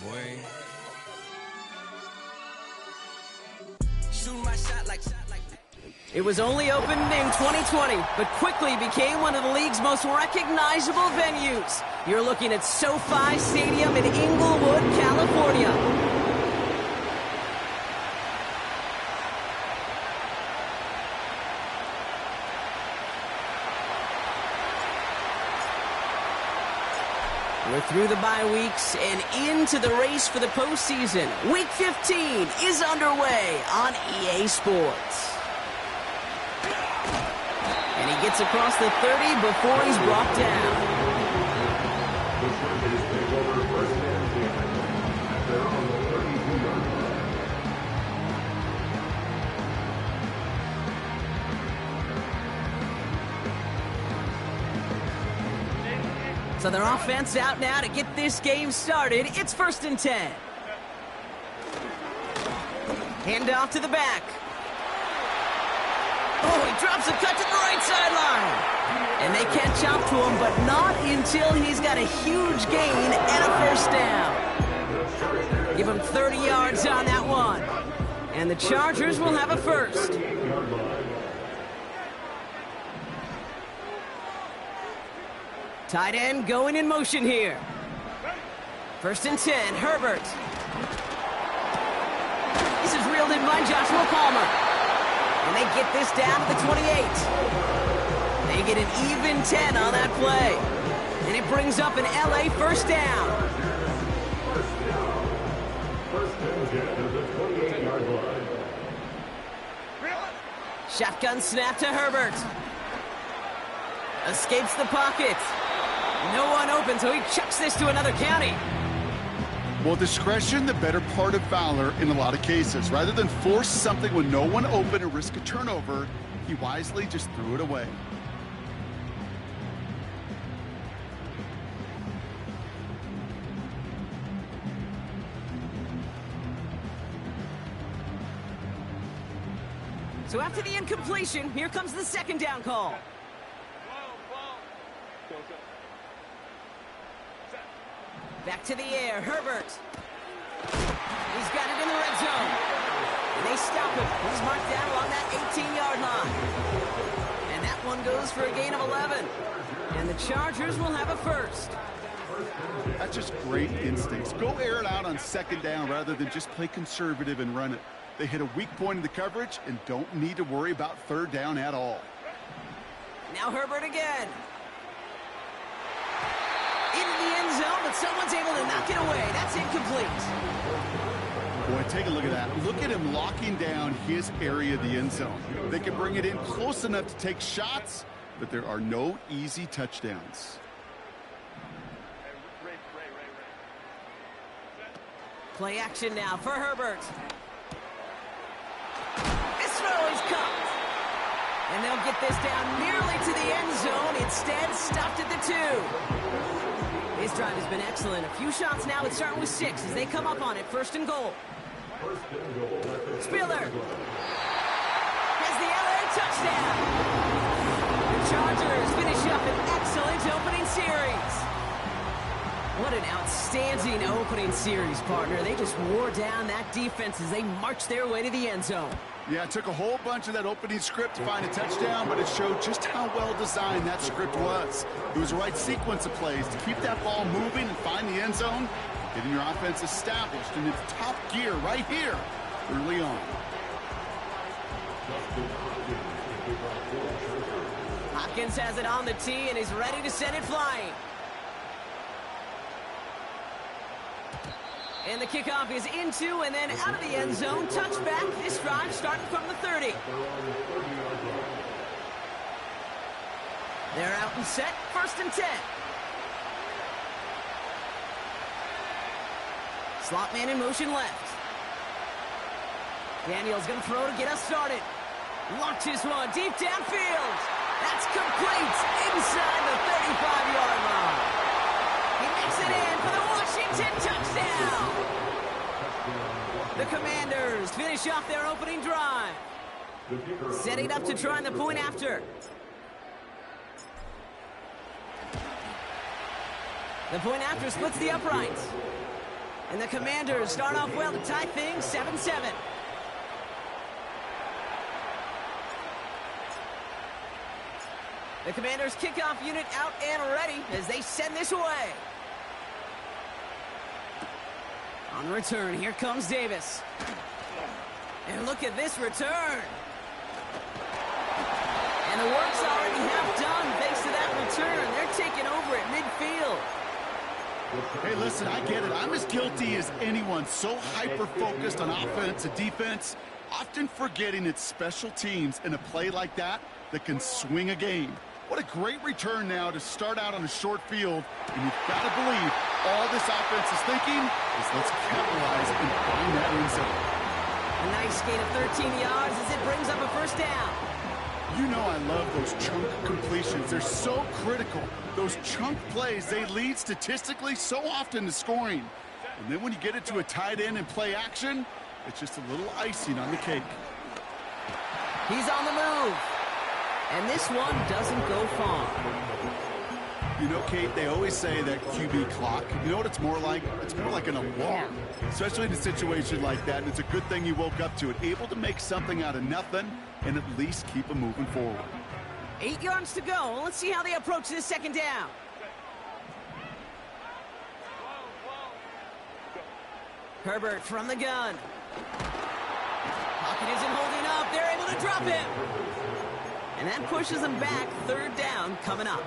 Boy. Shooting my shot like. It was only opened in 2020, but quickly became one of the league's most recognizable venues. You're looking at SoFi Stadium in Inglewood, California. We're through the bye weeks and into the race for the postseason. Week 15 is underway on EA Sports. And he gets across the 30 before he's brought down. So their offense out now to get this game started. It's 1st and 10. Hand off to the back. Oh, he drops a cut to the right sideline. And they catch up to him, but not until he's got a huge gain and a 1st down. Give him 30 yards on that one. And the Chargers will have a 1st. Tight end going in motion here. 1st and 10, Herbert. This is reeled in by Joshua Palmer. And they get this down to the 28. They get an even 10 on that play. And it brings up an LA 1st down. Shotgun snap to Herbert. Escapes the pocket. No one open, so he chucks this to another county. Well, discretion, the better part of valor in a lot of cases. Rather than force something with no one open and risk a turnover, he wisely just threw it away. So after the incompletion, here comes the 2nd down call. Back to the air, Herbert. He's got it in the red zone. And they stop him. He's marked down along that 18-yard line. And that one goes for a gain of 11. And the Chargers will have a 1st. That's just great instincts. Go air it out on 2nd down rather than just play conservative and run it. They hit a weak point in the coverage and don't need to worry about 3rd down at all. Now Herbert again. Into the end zone, but someone's able to knock it away. That's incomplete. Boy, take a look at that. Look at him locking down his area of the end zone. They can bring it in close enough to take shots, but there are no easy touchdowns. Play action now for Herbert. This throw is caught. And they'll get this down nearly to the end zone. Instead, stopped at the 2. His drive has been excellent. A few shots now, it's starting with 6 as they come up on it. 1st and goal. Spiller has the LA touchdown. The Chargers finish up an excellent opening series. What an outstanding opening series, partner. They just wore down that defense as they marched their way to the end zone. Yeah, it took a whole bunch of that opening script to find a touchdown, but it showed just how well designed that script was. It was the right sequence of plays to keep that ball moving and find the end zone, getting your offense established in its top gear right here early on. Hopkins has it on the tee and is ready to send it flying. And the kickoff is into and then out of the end zone. Touchback. This drive starting from the 30. They're out and set. 1st and 10. Slot man in motion left. Daniel's going to throw to get us started. Launches one deep downfield. That's complete inside the 35-yard line. He makes it in for the Washington touchdown. The Commanders finish off their opening drive. Setting up to try the point after. The point after splits the uprights. And the Commanders start off well to tie things 7-7. The Commanders kickoff unit out and ready as they send this away. On the return, here comes Davis. And look at this return. And the work's already half done thanks to that return. They're taking over at midfield. Hey, listen, I get it. I'm as guilty as anyone. So hyper-focused on offense and defense, often forgetting it's special teams in a play like that can swing a game. What a great return now to start out on a short field. And you've got to believe all this offense is thinking is let's capitalize and find that end zone. A nice gain of 13 yards as it brings up a first down. You know I love those chunk completions. They're so critical. Those chunk plays, they lead statistically so often to scoring. And then when you get it to a tight end and play action, it's just a little icing on the cake. He's on the move. And this one doesn't go far. You know, Kate, they always say that QB clock, you know what it's more like? It's more like an alarm, especially in a situation like that. And it's a good thing you woke up to it, able to make something out of nothing and at least keep them moving forward. 8 yards to go. Let's see how they approach this second down. Herbert from the gun. Pocket isn't holding up. They're able to drop him. And that pushes them back. Third down coming up.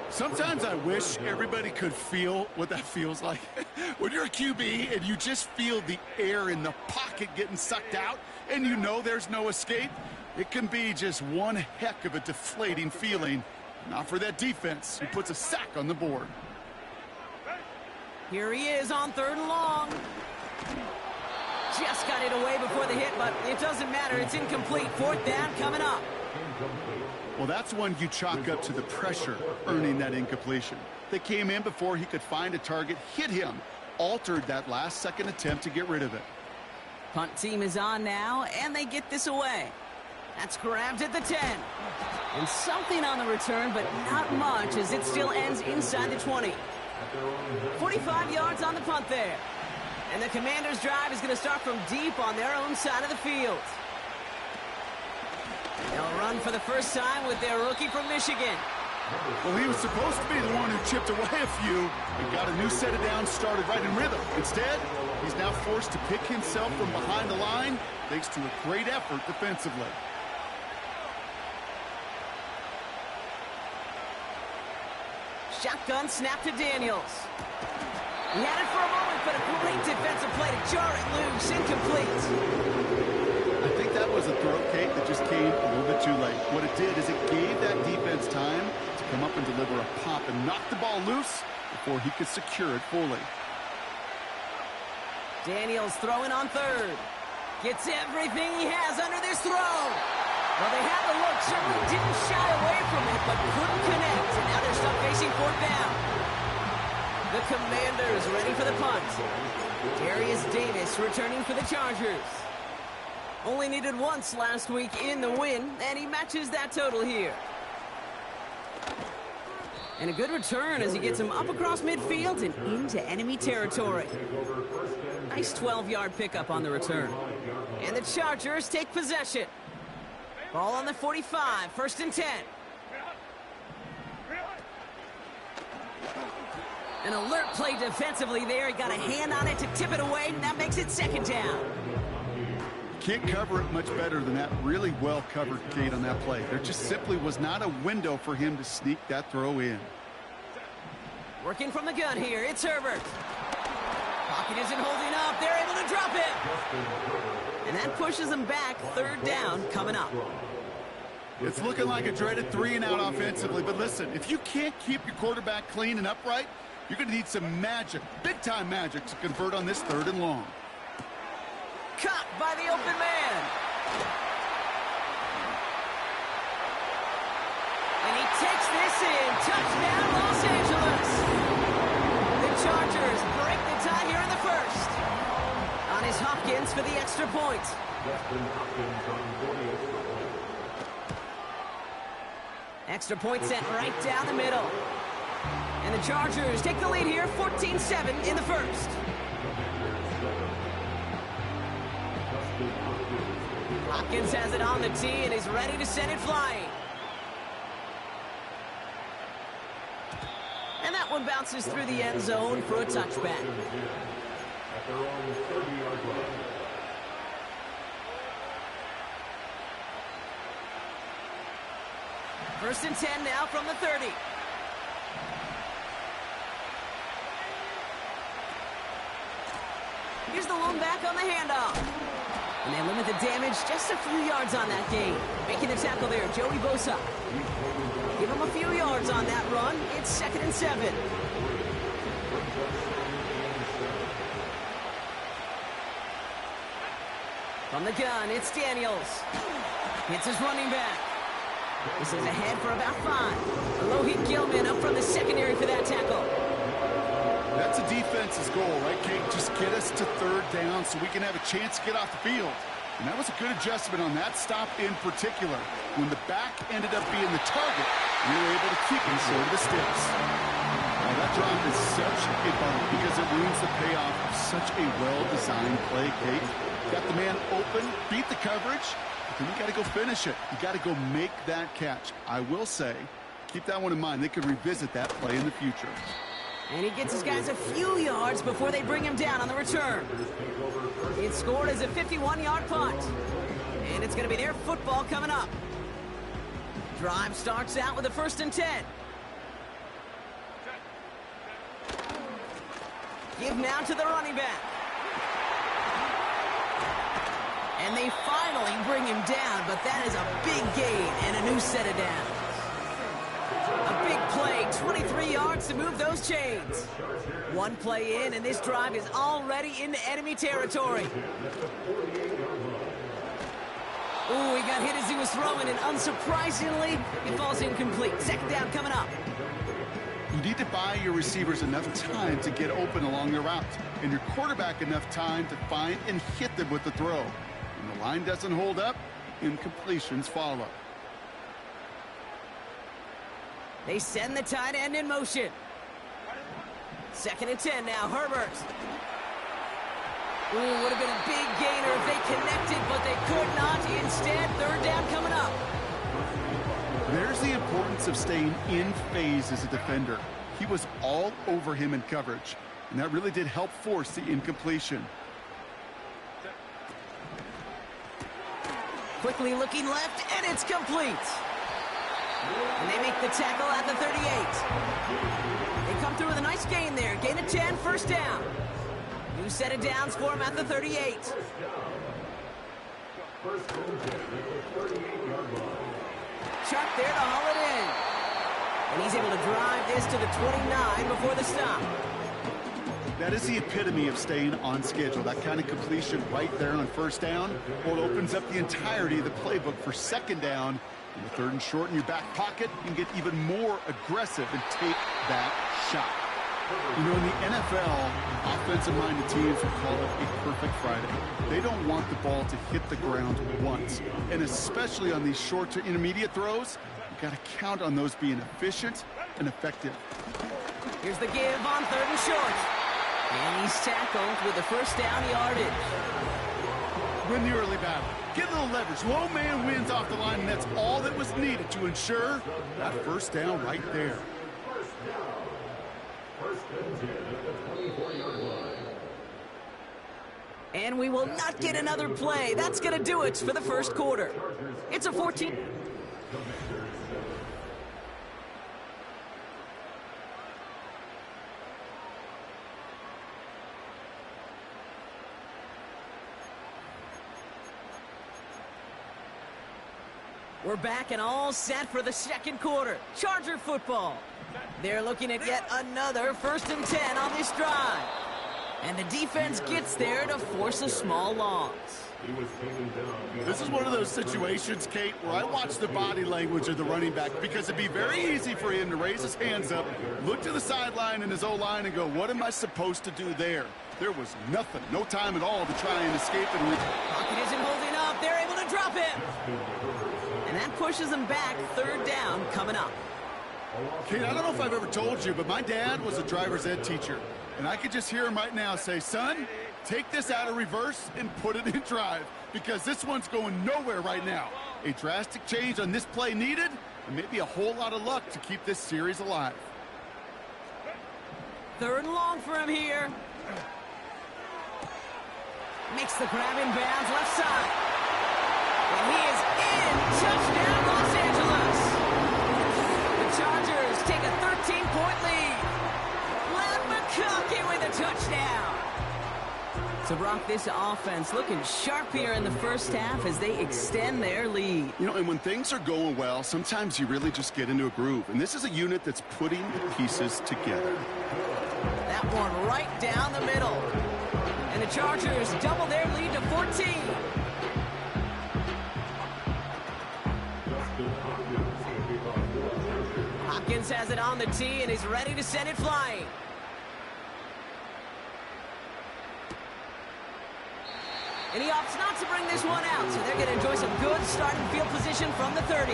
Sometimes I wish everybody could feel what that feels like. When you're a QB and you just feel the air in the pocket getting sucked out and you know there's no escape, it can be just one heck of a deflating feeling. Not for that defense who puts a sack on the board. Here he is on third and long. Just got it away before the hit, but it doesn't matter. It's incomplete. Fourth down coming up. Well, that's one you chalk up to the pressure earning that incompletion. They came in before he could find a target, hit him, altered that last-second attempt to get rid of it. Punt team is on now, and they get this away. That's grabbed at the 10. And something on the return, but not much as it still ends inside the 20. 45 yards on the punt there. And the Commanders' drive is going to start from deep on their own side of the field. They'll run for the first time with their rookie from Michigan. Well, he was supposed to be the one who chipped away a few and got a new set of downs started right in rhythm. Instead, he's now forced to pick himself from behind the line thanks to a great effort defensively. Shotgun snap to Daniels. He had it for a moment, but a great defensive play to jar it loose. Incomplete. I think that was a throw, Kate, that just came a little bit too late. What it did is it gave that defense time to come up and deliver a pop and knock the ball loose before he could secure it fully. Daniels throwing on third. Gets everything he has under this throw. Well, they had the look, certainly didn't shy away from it, but couldn't connect. And now they're stuck facing fourth down. The Commanders ready for the punt. Darius Davis returning for the Chargers. Only needed once last week in the win, and he matches that total here. And a good return as he gets him up across midfield and into enemy territory. Nice 12-yard pickup on the return. And the Chargers take possession. Ball on the 45, first and 10. An alert play defensively there. He got a hand on it to tip it away, and that makes it second down. Can't cover it much better than that. Really well covered, Kate, on that play. There just simply was not a window for him to sneak that throw in. Working from the gun here, it's Herbert. Pocket isn't holding up. They're able to drop it. And that pushes them back. Third down coming up. It's looking like a dreaded 3-and-out offensively. But listen, if you can't keep your quarterback clean and upright, you're going to need some magic, big-time magic, to convert on this third and long. Caught by the open man. And he takes this in. Touchdown, Los Angeles. The Chargers break the tie here in the first. On is Hopkins for the extra point. Extra point sent right down the middle. And the Chargers take the lead here, 14-7 in the first. Hopkins has it on the tee, and he's ready to send it flying. And that one bounces through the end zone for a touchback. First and 10 now from the 30. Here's the lone back on the handoff. And they limit the damage just a few yards on that gain. Making the tackle there, Joey Bosa. Give him a few yards on that run. It's 2nd and 7. From the gun, it's Daniels. Hits his running back. This is ahead for about 5. Alohi Gilman up from the secondary for that tackle. That's a defense's goal, right, Kate? Just get us to 3rd down so we can have a chance to get off the field. And that was a good adjustment on that stop in particular. When the back ended up being the target, we were able to keep him short of the sticks. Now, that drop is such a bummer because it ruins the payoff of such a well-designed play, Kate. Got the man open, beat the coverage, but then you got to go finish it. You got to go make that catch. I will say, keep that one in mind. They could revisit that play in the future. And he gets his guys a few yards before they bring him down on the return. It's scored as a 51-yard punt. And it's going to be their football coming up. Drive starts out with a 1st and 10. Give now to the running back. And they finally bring him down, but that is a big gain and a new set of downs. A big play, 23 yards to move those chains. One play in, and this drive is already into enemy territory. Ooh, he got hit as he was throwing, and unsurprisingly, it falls incomplete. 2nd down coming up. You need to buy your receivers enough time to get open along their route, and your quarterback enough time to find and hit them with the throw. When the line doesn't hold up, incompletions follow. They send the tight end in motion. 2nd and 10 now, Herbert. Ooh, would have been a big gainer if they connected, but they could not. Instead, 3rd down coming up. There's the importance of staying in phase as a defender. He was all over him in coverage, and that really did help force the incompletion. Quickly looking left, and it's complete. And they make the tackle at the 38. They come through with a nice gain there. Gain of 10, 1st down. New set of downs for him at the 38. Chuck there to haul it in. And he's able to drive this to the 29 before the stop. That is the epitome of staying on schedule. That kind of completion right there on 1st down. Well, it opens up the entirety of the playbook for 2nd down. In the 3rd and short in your back pocket, you can get even more aggressive and take that shot. You know, in the NFL, offensive-minded teams will call it a perfect Friday. They don't want the ball to hit the ground once. And especially on these short to intermediate throws, you've got to count on those being efficient and effective. Here's the give on 3rd and short. And he's tackled with the 1st down yardage. Win the early battle. Get a little leverage. Low man wins off the line, and that's all that was needed to ensure that 1st down right there. And we will not get another play. That's going to do it for the 1st quarter. It's a 14. We're back and all set for the 2nd quarter. Charger football. They're looking at yet another 1st and 10 on this drive. And the defense gets there to force a small loss. This is one of those situations, Kate, where I watch the body language of the running back because it'd be very easy for him to raise his hands up, look to the sideline in his O-line and go, what am I supposed to do there? There was nothing, no time at all to try and escape it. Pocket isn't holding up. They're able to drop him. And that pushes them back. 3rd down coming up. Kate, I don't know if I've ever told you, but my dad was a driver's ed teacher. And I could just hear him right now say, son, take this out of reverse and put it in drive, because this one's going nowhere right now. A drastic change on this play needed, and maybe a whole lot of luck to keep this series alive. 3rd and long for him here. Makes the grab in bounds left side. And he is in. Touchdown, Los Angeles. The Chargers take a 13-point lead. Len McConkey with a touchdown. So, Brock, this offense looking sharp here in the first half as they extend their lead. You know, and when things are going well, sometimes you really just get into a groove. And this is a unit that's putting the pieces together. That one right down the middle. And the Chargers double their lead to 14. Hopkins has it on the tee and is ready to send it flying. And he opts not to bring this one out, so they're going to enjoy some good starting field position from the 30.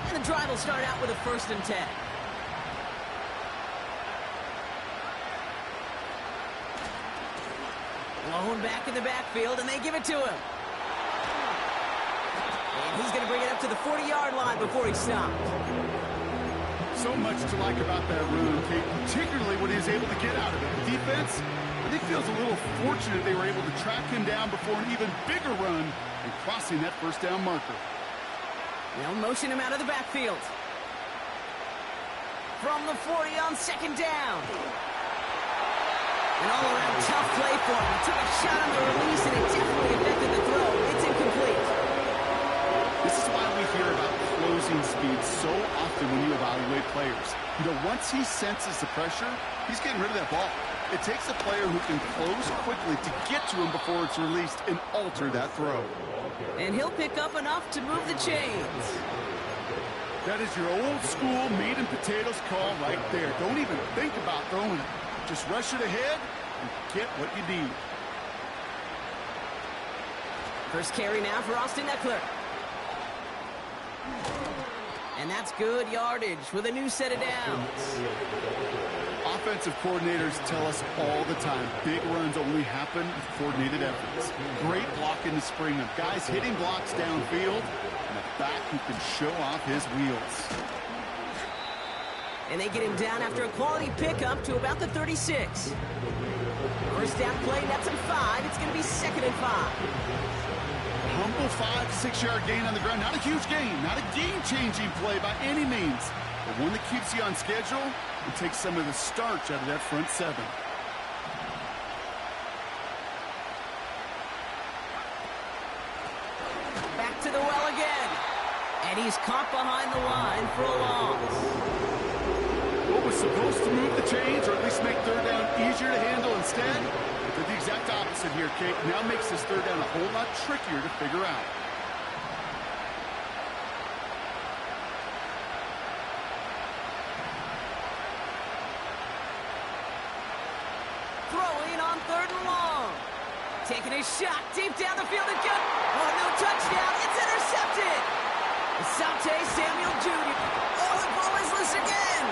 And the drive will start out with a 1st and 10. Blown back in the backfield, and they give it to him. And he's going to bring it up to the 40-yard line before he stopped. So much to like about that run, Kate, particularly when he was able to get out of it. The defense, I think, feels a little fortunate they were able to track him down before an even bigger run and crossing that 1st down marker. They'll motion him out of the backfield. From the 40 on 2nd down. An all-around tough play for him. He took a shot on the release, and it definitely affected the throw. It's incomplete. This is why we hear about closing speed so often when you evaluate players. You know, once he senses the pressure, he's getting rid of that ball. It takes a player who can close quickly to get to him before it's released and alter that throw. And he'll pick up enough to move the chains. That is your old school meat and potatoes call right there. Don't even think about throwing it. Just rush it ahead and get what you need. First carry now for Austin Eckler. And that's good yardage with a new set of downs. Offensive coordinators tell us all the time, big runs only happen with coordinated efforts. Great blocking to spring them. Guys hitting blocks downfield, and a back who can show off his wheels. And they get him down after a quality pickup to about the 36. First down play, nets him 5. It's going to be 2nd and 5. Humble 5-6-yard gain on the ground. Not a huge gain, not a game-changing play by any means, but one that keeps you on schedule and takes some of the starch out of that front 7. Back to the well again. And he's caught behind the line for a loss. What was supposed to move the chains, or at least make 3rd down easier to handle instead, did the exact opposite here, Kate. Now makes this 3rd down a whole lot trickier to figure out. Throwing on 3rd and long. Taking a shot deep down the field and good. Oh, no touchdown. It's intercepted. Asante Samuel Jr. Oh, the ball is loose again.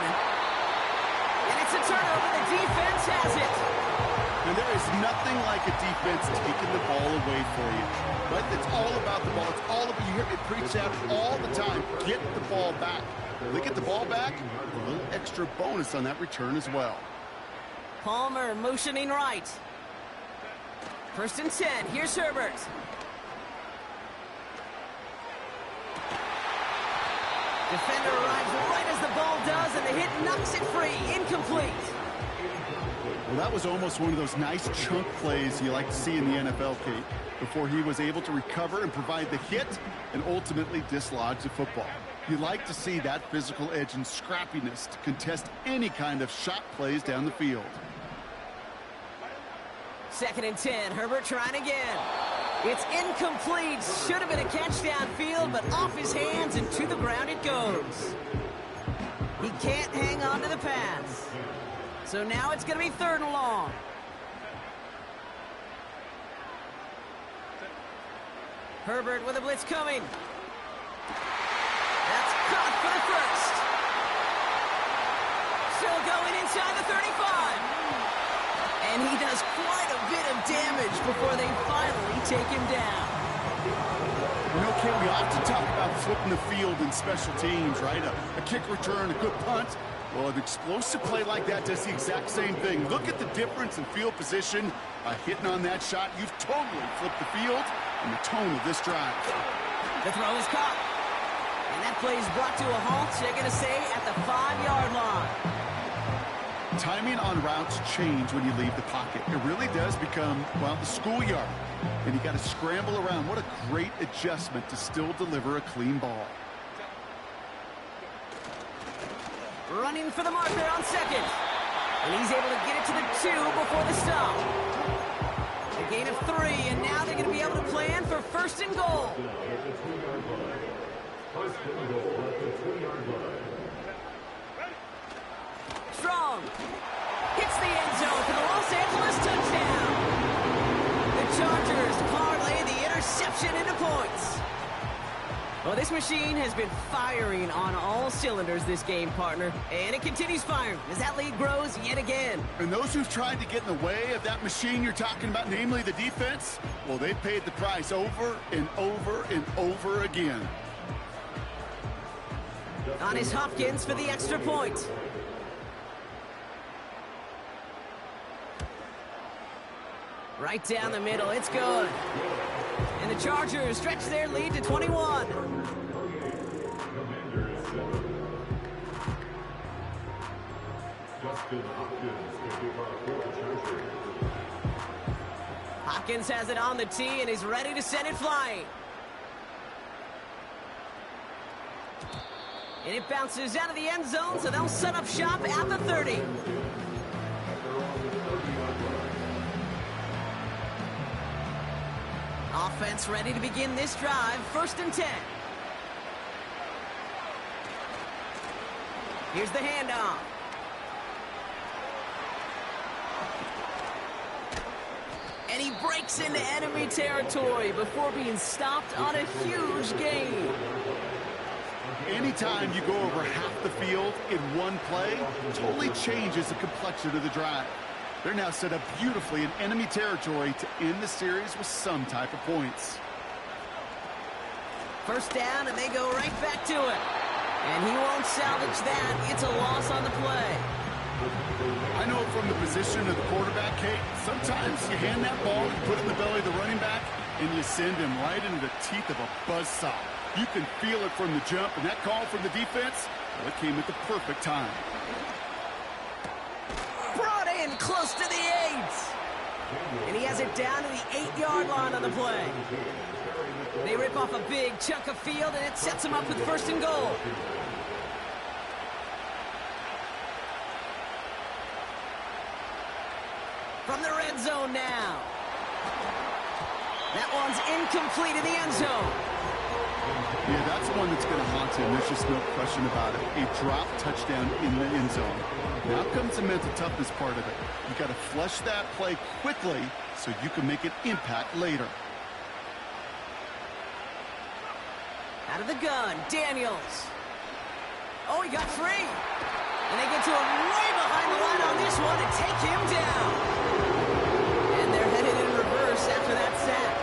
And it's a turnover. The defense has it. And there is nothing like a defense taking the ball away for you. Right? It's all about the ball. It's all about, you hear me preach that all the time. Get the ball back. They get the ball back, a little extra bonus on that return as well. Palmer motioning right. 1st and 10. Here's Herbert. Defender arrives right as the ball does, and the hit knocks it free. Incomplete. Well, that was almost one of those nice chunk plays you like to see in the NFL, Kate, before he was able to recover and provide the hit and ultimately dislodge the football. You like to see that physical edge and scrappiness to contest any kind of shot plays down the field. 2nd and 10. Herbert trying again. It's incomplete. Should have been a catch downfield, but off his hands and to the ground it goes. He can't hang on to the pass. So now it's going to be 3rd and long. Herbert with a blitz coming. That's caught for the first. Still going inside the 35. And he does quite a bit of damage before they finally take him down. You know, Kate, we often talk about flipping the field in special teams, right? A kick return, a good punt. Well, an explosive play like that does the exact same thing. Look at the difference in field position. By hitting on that shot, you've totally flipped the field and the tone of this drive. The throw is caught. And that play is brought to a halt, they're going to say, at the 5-yard line. Timing on routes change when you leave the pocket. It really does become, well, the schoolyard. And you got to scramble around. What a great adjustment to still deliver a clean ball. Running for the marker on second. And he's able to get it to the 2 before the stop. A gain of 3, and now they're going to be able to plan for first and goal. Strong hits the end zone for the Los Angeles touchdown. The Chargers parlay the interception into points. Well, this machine has been firing on all cylinders this game, partner. And it continues firing as that lead grows yet again. And those who've tried to get in the way of that machine you're talking about, namely the defense, well, they've paid the price over and over and over again. On is Hopkins for the extra point. Right down the middle, it's good. And the Chargers stretch their lead to 21. Hopkins has it on the tee and is ready to send it flying. And it bounces out of the end zone, so they'll set up shop at the 30. Offense ready to begin this drive, 1st and 10. Here's the handoff. And he breaks into enemy territory before being stopped on a huge gain. Anytime you go over half the field in one play, totally changes the complexion of the drive. They're now set up beautifully in enemy territory to end the series with some type of points. First down, and they go right back to it. And he won't salvage that. It's a loss on the play. I know from the position of the quarterback, Kate, sometimes you hand that ball and put it in the belly of the running back, and you send him right into the teeth of a buzzsaw. You can feel it from the jump, and that call from the defense, well, it came at the perfect time. Brought in close to the 8. And he has it down to the 8-yard line on the play. They rip off a big chunk of field, and it sets them up with 1st and goal. From the red zone now. That one's incomplete in the end zone. Yeah, that's one that's going to haunt him. There's just no question about it. A drop touchdown in the end zone. Now comes the mental toughness part of it. You got to flush that play quickly so you can make an impact later. Out of the gun, Daniels. Oh, he got free. And they get to him way behind the line on this one and take him down. And they're headed in reverse after that sack.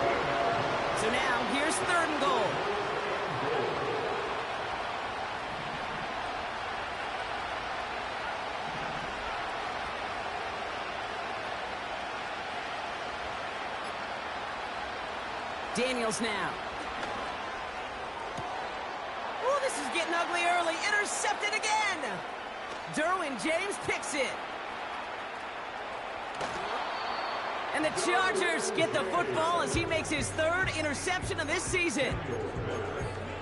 So now, here's 3rd and goal. Daniels now. Oh, this is getting ugly early. Intercepted again. Derwin James picks it. And the Chargers get the football as he makes his 3rd interception of this season.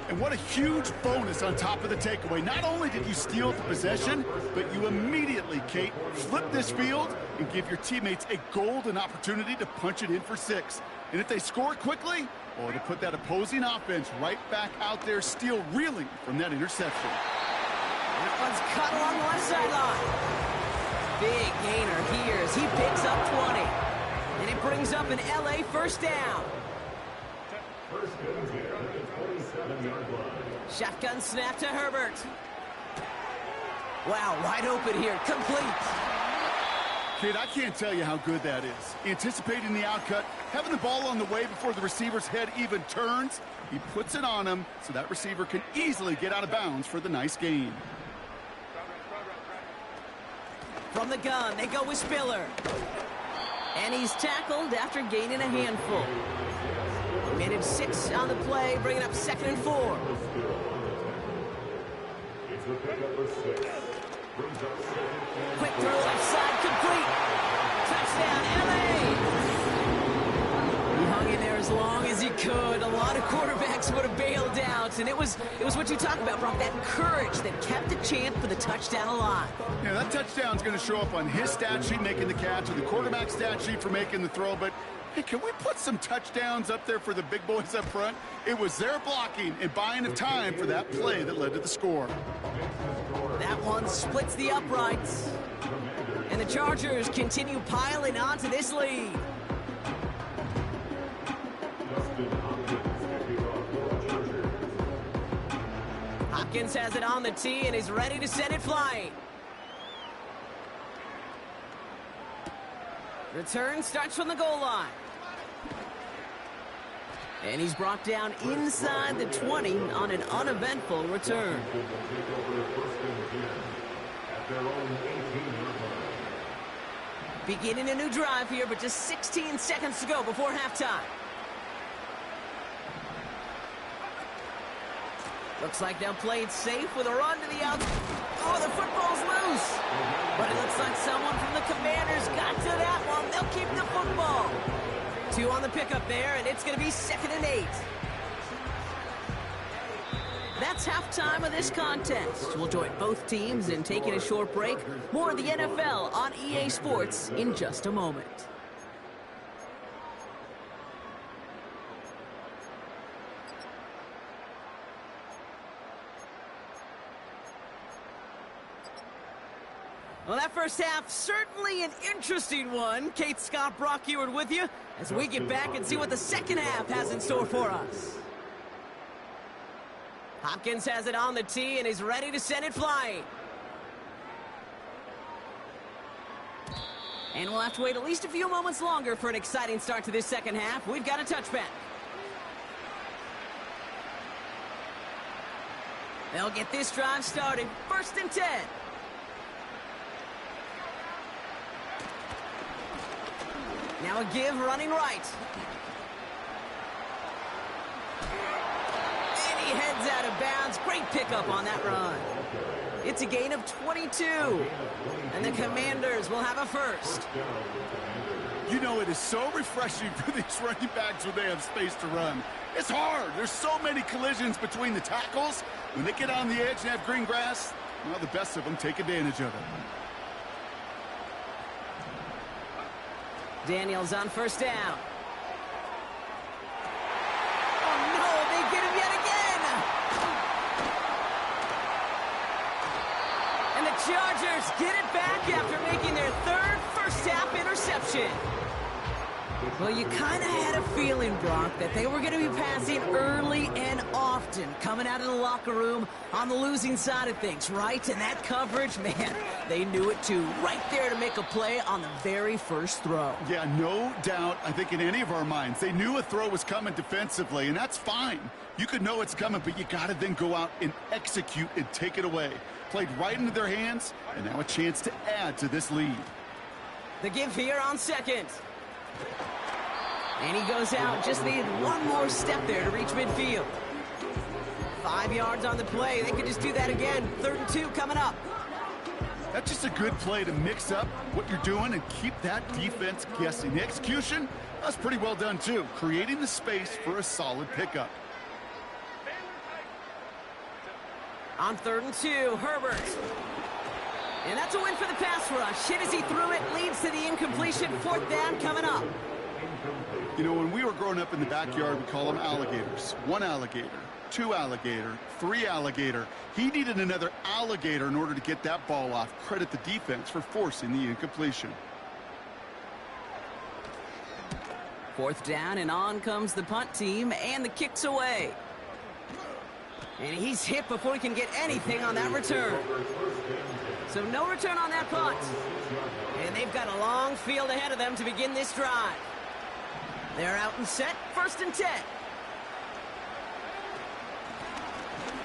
And what a huge bonus on top of the takeaway. Not only did you steal the possession, but you immediately, Kate, flip this field and give your teammates a golden opportunity to punch it in for 6. And if they score quickly, or to put that opposing offense right back out there, still reeling from that interception. That one's cut along one sideline. Big gainer here as he picks up 20. And it brings up an LA 1st down. Shotgun snap to Herbert. Wow, wide open here, complete. Kid, I can't tell you how good that is. Anticipating the outcut, having the ball on the way before the receiver's head even turns, he puts it on him so that receiver can easily get out of bounds for the nice gain. From the gun, they go with Spiller. And he's tackled after gaining a handful. Minute 6 on the play, bringing up 2nd and 4. Quick throw outside, complete. Touchdown, LA. He hung in there as long as he could. A lot of quarterbacks would have bailed out, and it was what you talk about, Brock, that courage that kept the chance for the touchdown alive. Yeah, that touchdown's going to show up on his stat sheet making the catch or the quarterback's stat sheet for making the throw, but hey, can we put some touchdowns up there for the big boys up front? It was their blocking and buying of time for that play that led to the score. That one splits the uprights. And the Chargers continue piling onto this lead. Hopkins has it on the tee and is ready to send it flying. Return starts from the goal line. And he's brought down inside the 20 on an uneventful return. Beginning a new drive here, but just 16 seconds to go before halftime. Looks like they'll play it safe with a run to the outside. Oh, the football's loose. But it looks like someone from the Commanders got to that one. They'll keep the football. 2 on the pickup there, and it's going to be 2nd and 8. That's halftime of this contest. We'll join both teams in taking a short break. More of the NFL on EA Sports in just a moment. Well, that first half, certainly an interesting one. Kate Scott, Brock Eward with you as we get back and see what the second half has in store for us. Hopkins has it on the tee and is ready to send it flying. And we'll have to wait at least a few moments longer for an exciting start to this second half. We've got a touchback. They'll get this drive started. 1st and 10. Now a give running right. And he heads out of bounds. Great pickup on that run. It's a gain of 22. And the Commanders will have a first. You know, it is so refreshing for these running backs when they have space to run. It's hard. There's so many collisions between the tackles. When they get on the edge and have green grass, well, the best of them take advantage of it. Daniels on 1st down. Oh, no, they get him yet again. And the Chargers get it back after making their 3rd first-half interception. Well, you kind of had a feeling, Brock, that they were going to be passing early and often, coming out of the locker room on the losing side of things, right? And that coverage, man, they knew it too. Right there to make a play on the very first throw. Yeah, no doubt, I think in any of our minds, they knew a throw was coming defensively, and that's fine. You could know it's coming, but you got to then go out and execute and take it away. Played right into their hands, and now a chance to add to this lead. The give here on 2nd. And he goes out, just needed one more step there to reach midfield. 5 yards on the play. They could just do that again. 3rd and 2 coming up. That's just a good play to mix up what you're doing and keep that defense guessing. The execution, that's pretty well done too. Creating the space for a solid pickup. On 3rd and 2, Herbert. And that's a win for the pass rush. Hit as he threw it, leads to the incompletion. 4th down coming up. You know, when we were growing up in the backyard, we call them alligators. 1 alligator, 2 alligator, 3 alligator. He needed another alligator in order to get that ball off. Credit the defense for forcing the incompletion. Fourth down, and on comes the punt team, and the kick's away. And he's hit before he can get anything on that return. So no return on that punt. And they've got a long field ahead of them to begin this drive. They're out and set, 1st and 10.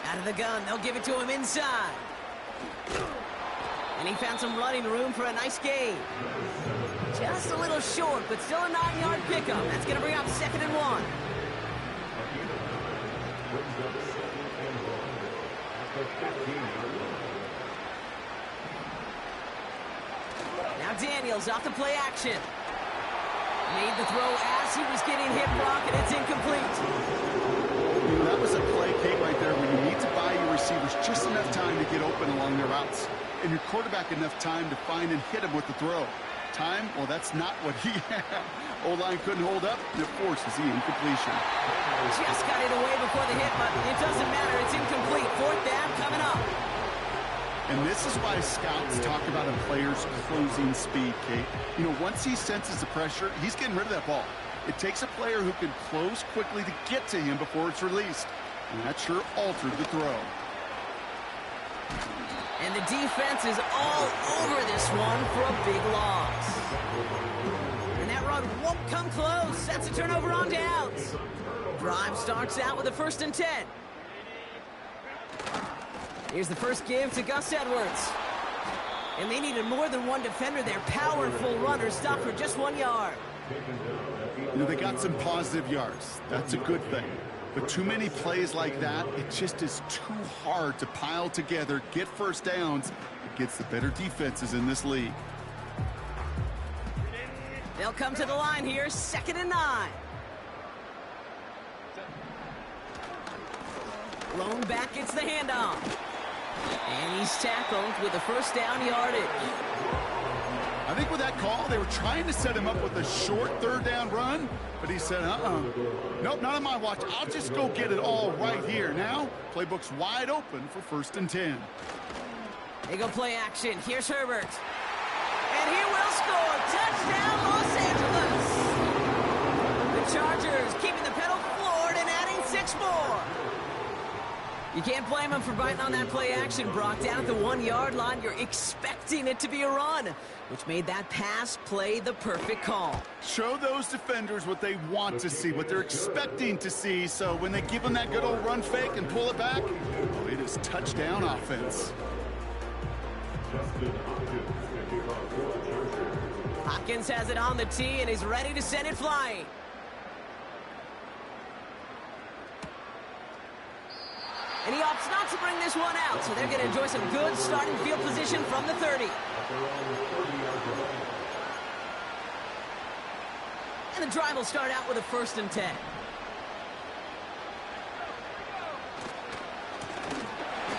Out of the gun, they'll give it to him inside. And he found some running room for a nice gain. Just a little short, but still a 9-yard pickup. That's going to bring up 2nd and 1. Now Daniels off the play action. Made the throw as he was getting hit, Brock, and it's incomplete. That was a play, Kate, right there, where you need to buy your receivers just enough time to get open along their routes, and your quarterback enough time to find and hit him with the throw. Time, well, that's not what he had. O-line couldn't hold up, and it forces the incompletion. Just got it away before the hit, but it doesn't matter. It's incomplete. 4th down coming up. And this is why scouts talk about a player's closing speed, Kate. You know, once he senses the pressure, he's getting rid of that ball. It takes a player who can close quickly to get to him before it's released. And that sure altered the throw. And the defense is all over this one for a big loss. And that run won't come close. That's a turnover on downs. Drive starts out with a 1st and 10. Here's the first give to Gus Edwards. And they needed more than one defender there. Powerful runner stopped for just 1 yard. You know, they got some positive yards. That's a good thing. But too many plays like that, it just is too hard to pile together, get first downs against the better defenses in this league. They'll come to the line here, 2nd and 9. Lone back gets the handoff. And he's tackled with a 1st down yardage. I think with that call, they were trying to set him up with a short 3rd down run, but he said, nope, not on my watch. I'll just go get it all right here. Now, playbook's wide open for 1st and 10. They go play action. Here's Herbert. And he will score. Touchdown, Los Angeles. The Chargers keeping the pedal floored and adding 6 more. You can't blame him for biting on that play action, Brock. Down at the 1-yard line, you're expecting it to be a run, which made that pass play the perfect call. Show those defenders what they want to see, what they're expecting to see, so when they give them that good old run fake and pull it back, well, it is touchdown offense. Hopkins has it on the tee and is ready to send it flying. And he opts not to bring this one out, so they're going to enjoy some good starting field position from the 30. And the drive will start out with a 1st and 10.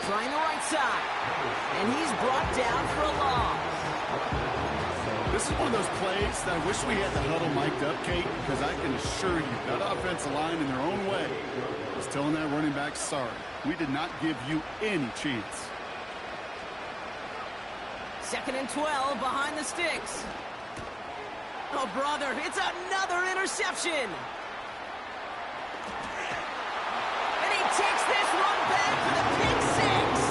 Trying the right side. And he's brought down for a loss. This is one of those plays that I wish we had the huddle mic'd up, Kate, because I can assure you that offensive line in their own way is telling that running back, sorry, we did not give you any chance. 2nd and 12 behind the sticks. Oh, brother, it's another interception. And he takes this one back for the pick 6.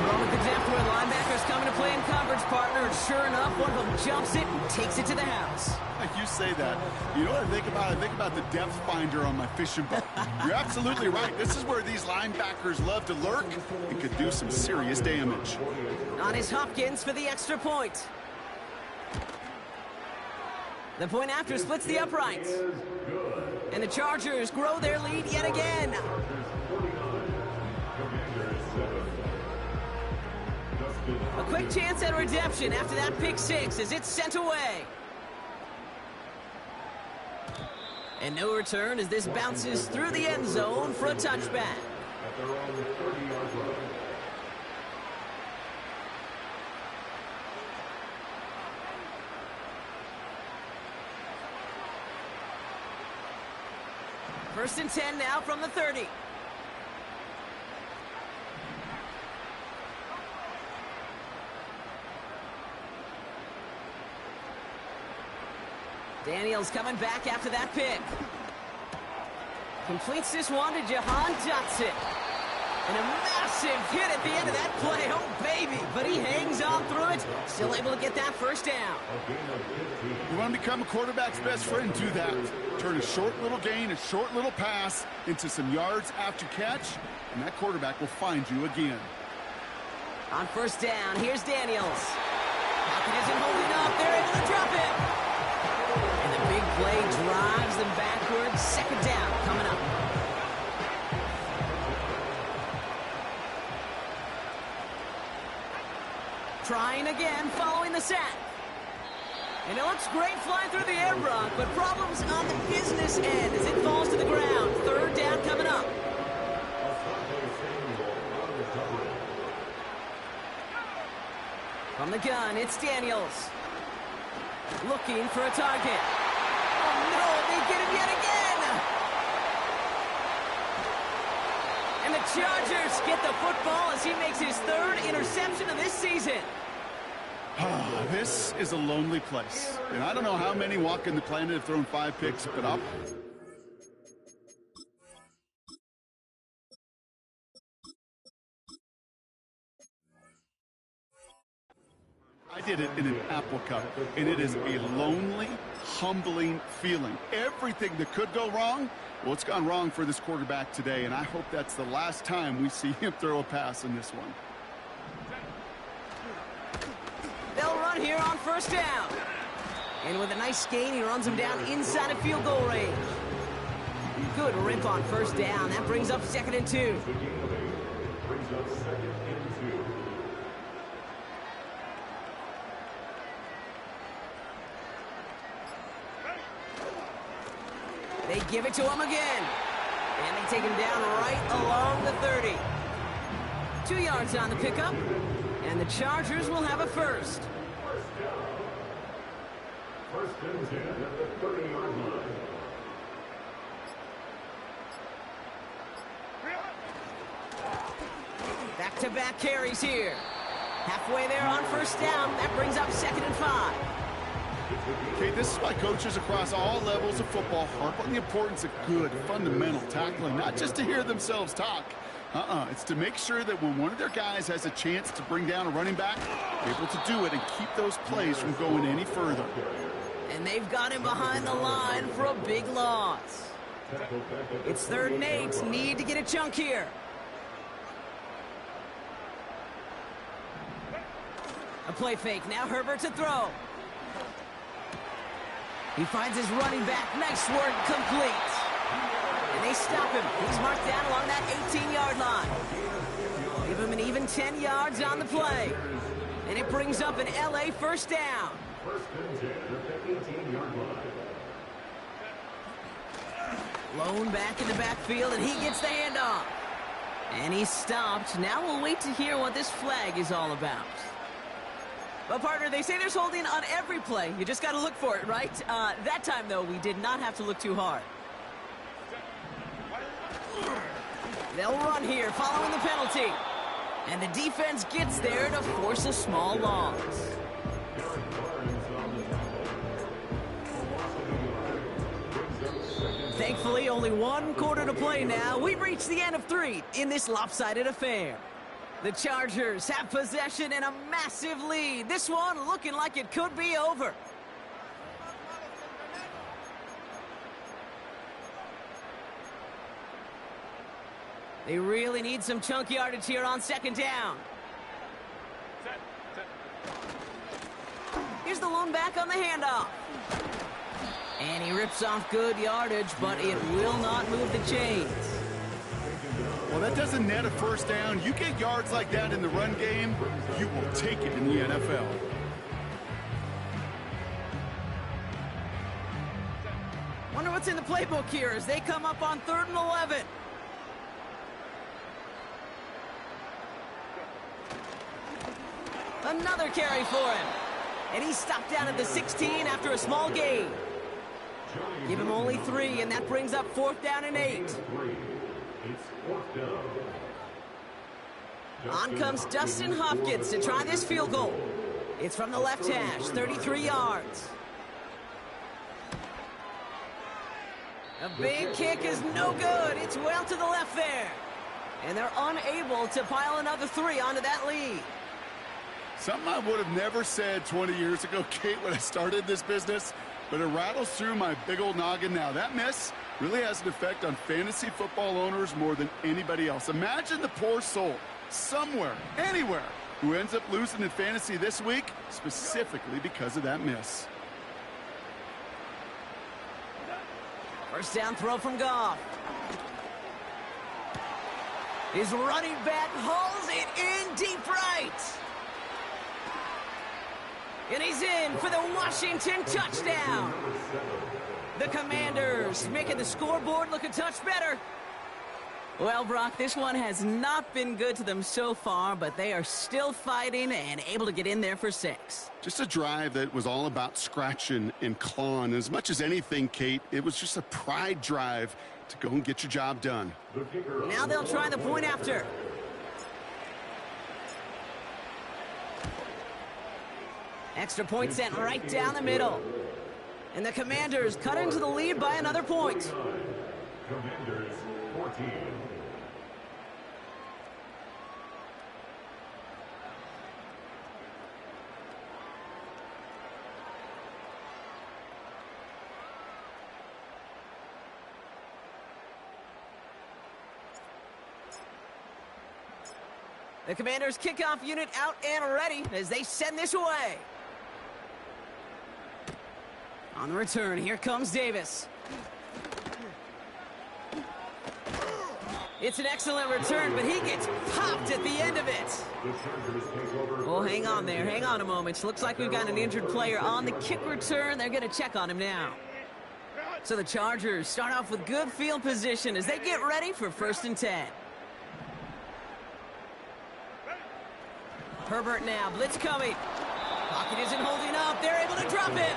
Throwing with the depth where linebackers coming to play in coverage, partner. And sure enough, one of them jumps it and takes it to the house. You say that. You know what I think about? I think about the depth finder on my fishing boat. You're absolutely right. This is where these linebackers love to lurk and could do some serious damage. On is Hopkins for the extra point. The point after splits the uprights. And the Chargers grow their lead yet again. A quick chance at redemption after that pick 6 as it's sent away. And no return as this bounces through the end zone for a touchback. First and 10 now from the 30. Daniels coming back after that pick. Completes this one to Jahan Dotson. And a massive hit at the end of that play. Oh, baby. But he hangs on through it. Still able to get that first down. You want to become a quarterback's best friend? Do that. Turn a short little gain, a short little pass into some yards after catch, and that quarterback will find you again. On first down, here's Daniels. Pocket isn't holding up. They're able to drop it. And the big play drives them backwards. Second down coming up. Trying again, following the sack. And it looks great flying through the air, Brock, but problems on the business end as it falls to the ground. Third down coming up. From the gun, it's Daniels. Looking for a target. Oh, no, they get him yet again. And the Chargers get the football as he makes his third interception of this season. This is a lonely place. And I don't know how many walking the planet have thrown 5 picks, but I did it in an Apple Cup, and it is a lonely, humbling feeling. Everything that could go wrong, well, it's gone wrong for this quarterback today, and I hope that's the last time we see him throw a pass in this one. They'll run here on first down. And with a nice gain, he runs him down inside of field goal range. Good rip on first down. That brings up 2nd and 2. They give it to him again. And they take him down right along the 30. 2 yards on the pickup. And the Chargers will have a first. First and 10 at the 30-yard line. Back-to-back carries here. Halfway there on first down. That brings up 2nd and 5. Okay, this is why coaches across all levels of football harp on the importance of good, fundamental tackling, not just to hear themselves talk. It's to make sure that when one of their guys has a chance to bring down a running back, they're able to do it and keep those plays from going any further. And they've got him behind the line for a big loss. It's 3rd and 8. Need to get a chunk here. A play fake. Now Herbert to throw. He finds his running back. Nice work. Complete. And they stop him. He's marked down along that 18-yard line. Give him an even 10 yards on the play. And it brings up an LA first down. First and 10 at the 18-yard line. Lone back in the backfield, and he gets the handoff. And he's stopped. Now we'll wait to hear what this flag is all about. Well, partner, they say there's holding on every play. You just got to look for it, right? That time, though, we did not have to look too hard. They'll run here following the penalty. And the defense gets there to force a small loss. Thankfully, only 1 quarter to play now. We've reached the end of 3 in this lopsided affair. The Chargers have possession and a massive lead. This one looking like it could be over. They really need some chunk yardage here on 2nd down. Here's the lone back on the handoff. And he rips off good yardage, but it will not move the chains. Well, that doesn't net a first down. You get yards like that in the run game, you will take it in the NFL. Wonder what's in the playbook here as they come up on 3rd and 11. Another carry for him. And he's stopped down at the 16 after a small gain. Give him only 3, and that brings up 4th down and 8. It's 4th down. On comes Dustin Hopkins to try this field goal. It's from the left hash, 33 yards. A big kick is no good. It's well to the left there. And they're unable to pile another 3 onto that lead. Something I would have never said 20 years ago, Kate, when I started this business, but it rattles through my big old noggin now. That miss really has an effect on fantasy football owners more than anybody else. Imagine the poor soul somewhere, anywhere, who ends up losing in fantasy this week specifically because of that miss. First down throw from Goff. His running back hauls it in deep right. And he's in for the Washington touchdown. The Commanders making the scoreboard look a touch better. Well, Brock, this one has not been good to them so far, but they are still fighting and able to get in there for 6. Just a drive that was all about scratching and clawing. As much as anything, Kate, it was just a pride drive to go and get your job done. Now they'll try the point after. Extra point sent right down the middle. And the Commanders cut into the lead by another point. Commanders 14. The Commanders kickoff unit out and ready as they send this away. On the return, here comes Davis. It's an excellent return, but he gets popped at the end of it. Oh, hang on there. Hang on a moment. Looks like we've got an injured player on the kick return. They're going to check on him now. So the Chargers start off with good field position as they get ready for 1st and 10. Herbert now, blitz coming. Pocket isn't holding up. They're able to drop it.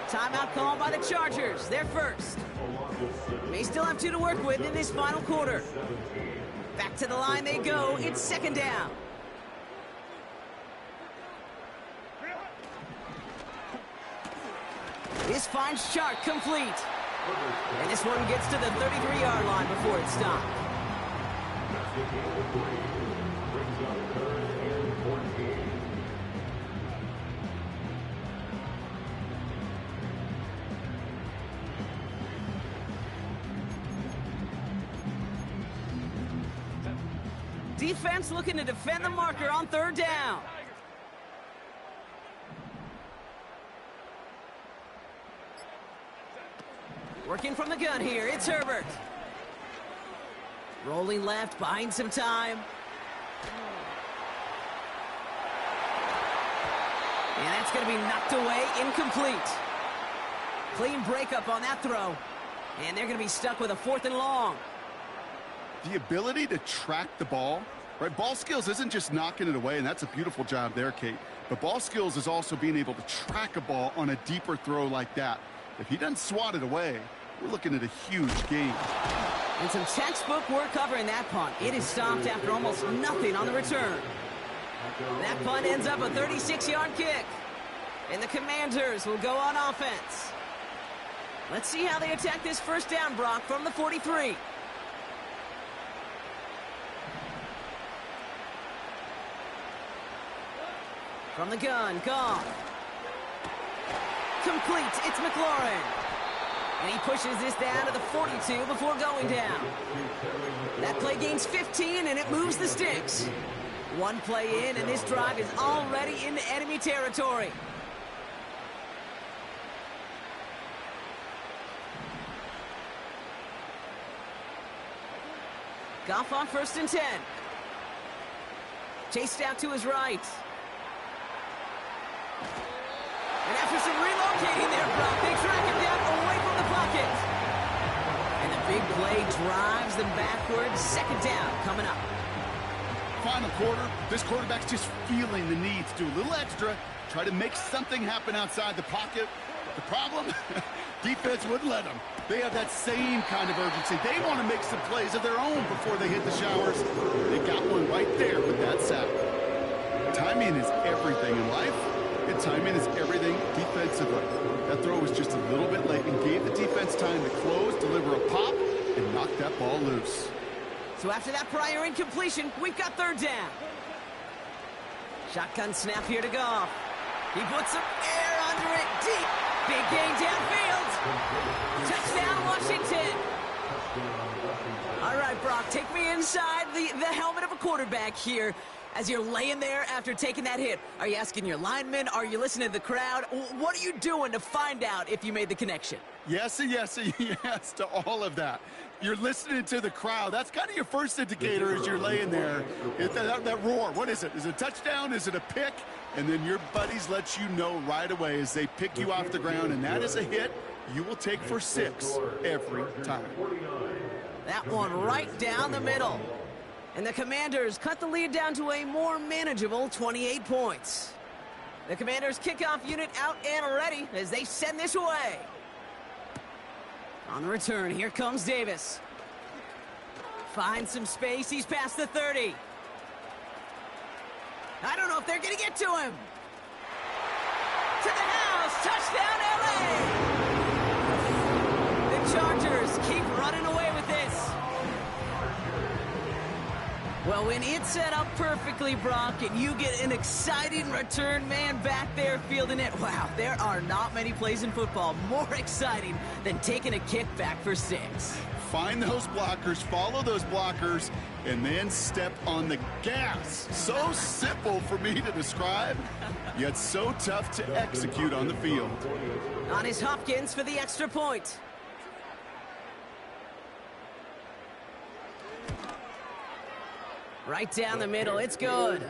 Timeout called by the Chargers. They're first. They still have 2 to work with in this final quarter. Back to the line they go. It's 2nd down. This finds Chark complete. And this one gets to the 33-yard line before it's stopped. Defense looking to defend the marker on 3rd down. Working from the gun here, it's Herbert. Rolling left, buying some time. And that's going to be knocked away, incomplete. Clean breakup on that throw. And they're going to be stuck with a 4th and long. The ability to track the ball, right? Ball skills isn't just knocking it away, and that's a beautiful job there, Kate. But ball skills is also being able to track a ball on a deeper throw like that. If he doesn't swat it away, we're looking at a huge gain. And some textbook work covering that punt. It is stopped after almost nothing on the return. That punt ends up a 36-yard kick. And the Commanders will go on offense. Let's see how they attack this 1st down, Brock, from the 43. From the gun, Goff. Complete, it's McLaurin. And he pushes this down to the 42 before going down. That play gains 15, and it moves the sticks. 1 play in, and this drive is already into enemy territory. Goff on 1st and 10. Chased out to his right. And after some relocating there, Brock, they track him down away from the pocket. And the big play drives them backwards. 2nd down coming up. Final quarter, this quarterback's just feeling the need to do a little extra, try to make something happen outside the pocket. The problem? Defense wouldn't let them. They have that same kind of urgency. They want to make some plays of their own before they hit the showers. They got one right there with that sack. Timing is everything in life. And timing is everything defensively. That throw was just a little bit late and gave the defense time to close, deliver a pop, and knock that ball loose. So after that prior incompletion, we've got third down. Shotgun snap here to Goff. He puts some air under it deep. Big gain downfield. Touchdown, Washington. All right, Brock, take me inside the helmet of a quarterback here as you're laying there after taking that hit. Are you asking your linemen? Are you listening to the crowd? What are you doing to find out if you made the connection? Yes and yes and yes to all of that. You're listening to the crowd. That's kind of your first indicator as you're laying there. That roar, what is it? Is it a touchdown? Is it a pick? And then your buddies let you know right away as they pick you off the ground, and that is a hit you will take for 6 every time. That one right down the middle. And the Commanders cut the lead down to a more manageable 28 points. The Commanders kickoff unit out and ready as they send this away. On the return, here comes Davis. Finds some space, he's past the 30. I don't know if they're gonna get to him. To the house, touchdown LA! The Chargers keep running away with this. Well, when it's set up perfectly, Brock, and you get an exciting return man back there fielding it, wow, there are not many plays in football more exciting than taking a kick back for 6. Find those blockers, follow those blockers, and then step on the gas. So simple for me to describe, yet so tough to execute on the field. On his Hopkins for the extra point. Right down the middle, it's good.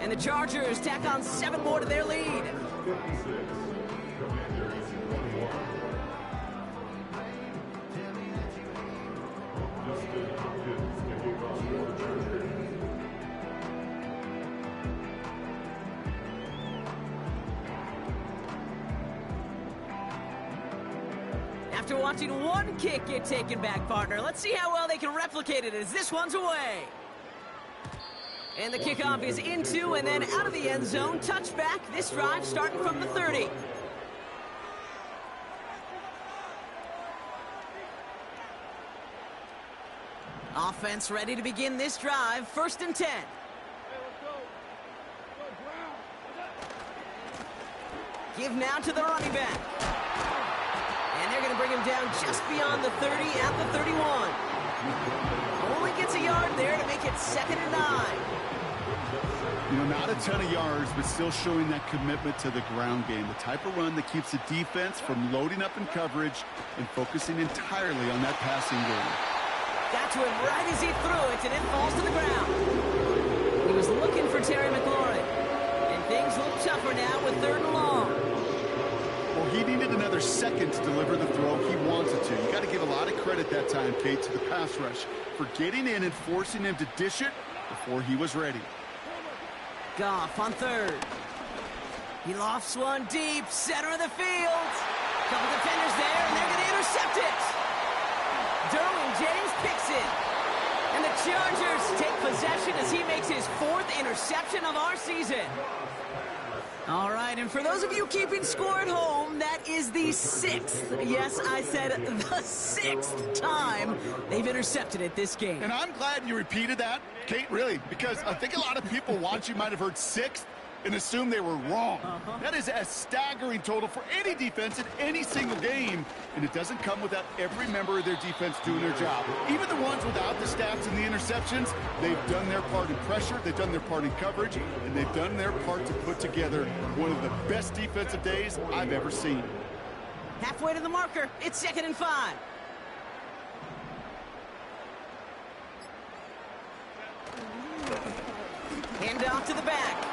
And the Chargers tack on 7 more to their lead. After watching one kick get taken back, partner, let's see how well they can replicate it as this one's away. And the kickoff is into and then out of the end zone. Touchback, this drive starting from the 30. Offense ready to begin this drive. 1st and 10. Give now to the running back. And they're going to bring him down just beyond the 30 at the 31. Only gets a yard there to make it 2nd and 9. You know, not a ton of yards, but still showing that commitment to the ground game. The type of run that keeps the defense from loading up in coverage and focusing entirely on that passing game. Got to him right as he threw it, and it falls to the ground. He was looking for Terry McLaurin. And things look tougher now with 3rd and long. Well, he needed another second to deliver the throw he wanted to. You got to give a lot of credit that time, Kate, to the pass rush for getting in and forcing him to dish it before he was ready. Goff on 3rd. He lofts one deep, center of the field. Couple defenders there, and they're going to intercept it. Derwin James picks it. And the Chargers take possession as he makes his 4th interception of our season. All right, and for those of you keeping score at home, that is the 6th, yes, I said the 6th time they've intercepted it this game. And I'm glad you repeated that, Kate, really, because I think a lot of people watching might have heard 6th and assumed they were wrong. That is a staggering total for any defense in any single game, and it doesn't come without every member of their defense doing their job. Even the ones without the stats and the interceptions, they've done their part in pressure, they've done their part in coverage, and they've done their part to put together one of the best defensive days I've ever seen. Halfway to the marker, it's 2nd and 5. Hand off to the back.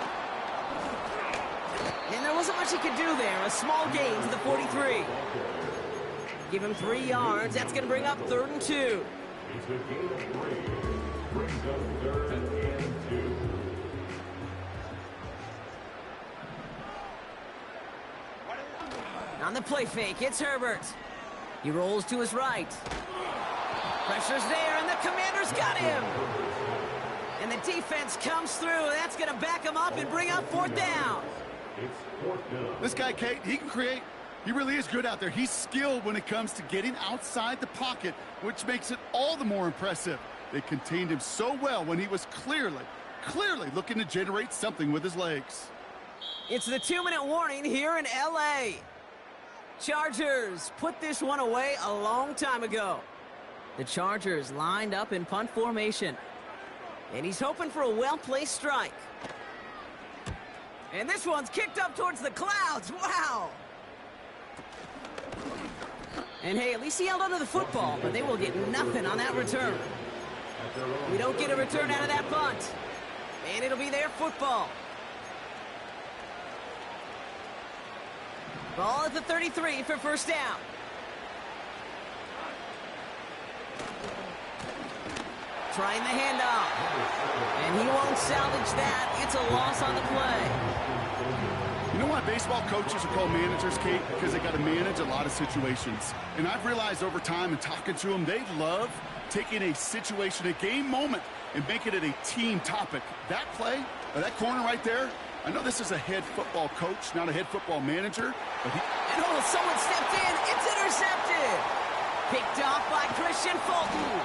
And there wasn't much he could do there. A small gain to the 43. Give him 3 yards. That's going to bring up 3rd and 2. It's a gain of 3. Brings up 3rd and 2. On the play fake, it's Herbert. He rolls to his right. Pressure's there, and the Commanders got him. And the defense comes through. That's going to back him up and bring up 4th down. It's fourth down. This guy, Kate, he can create. He really is good out there. He's skilled when it comes to getting outside the pocket, which makes it all the more impressive. They contained him so well when he was clearly looking to generate something with his legs. It's the 2-minute warning here in L.A. Chargers put this one away a long time ago. The Chargers lined up in punt formation. And he's hoping for a well-placed strike. And this one's kicked up towards the clouds. Wow! And hey, at least he held onto the football, but they will get nothing on that return. We don't get a return out of that punt. And it'll be their football. Ball at the 33 for first down. Trying the handoff. And he won't salvage that. It's a loss on the play. You know why baseball coaches are called managers, Kate? Because they got to manage a lot of situations. And I've realized over time in talking to them, they love taking a situation, a game moment, and making it a team topic. That play, or that corner right there, I know this is a head football coach, not a head football manager, but he... And oh, someone stepped in. It's intercepted. Picked off by Christian Fulton.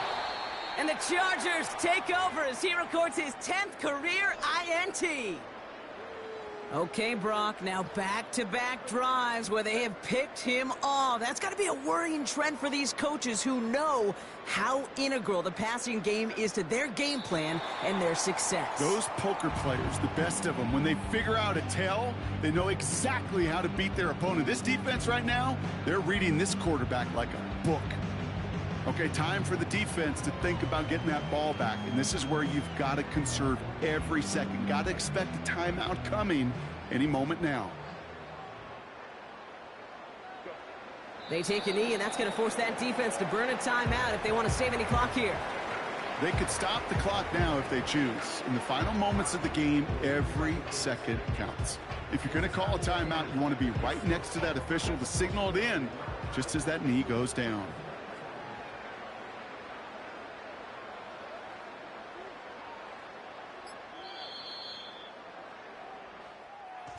And the Chargers take over as he records his 10th career INT. Okay, Brock, now back-to-back drives where they have picked him off. That's got to be a worrying trend for these coaches who know how integral the passing game is to their game plan and their success. Those poker players, the best of them, when they figure out a tell, they know exactly how to beat their opponent. This defense right now, they're reading this quarterback like a book. Okay, time for the defense to think about getting that ball back. And this is where you've got to conserve every second. Got to expect a timeout coming any moment now. They take a knee, and that's going to force that defense to burn a timeout if they want to save any clock here. They could stop the clock now if they choose. In the final moments of the game, every second counts. If you're going to call a timeout, you want to be right next to that official to signal it in just as that knee goes down.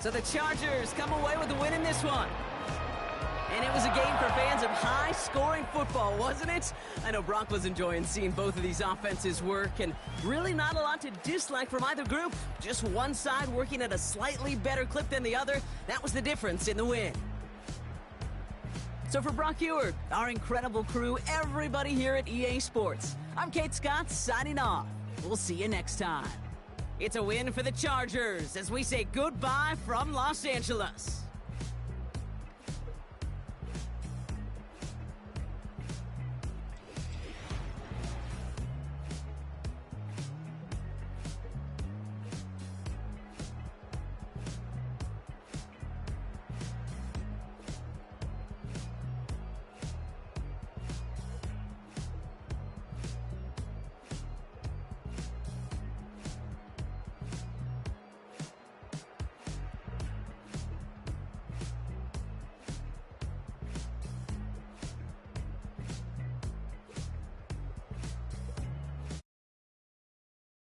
So the Chargers come away with the win in this one. And it was a game for fans of high-scoring football, wasn't it? I know Brock was enjoying seeing both of these offenses work, and really not a lot to dislike from either group. Just one side working at a slightly better clip than the other. That was the difference in the win. So for Brock Huard, our incredible crew, everybody here at EA Sports, I'm Kate Scott signing off. We'll see you next time. It's a win for the Chargers as we say goodbye from Los Angeles.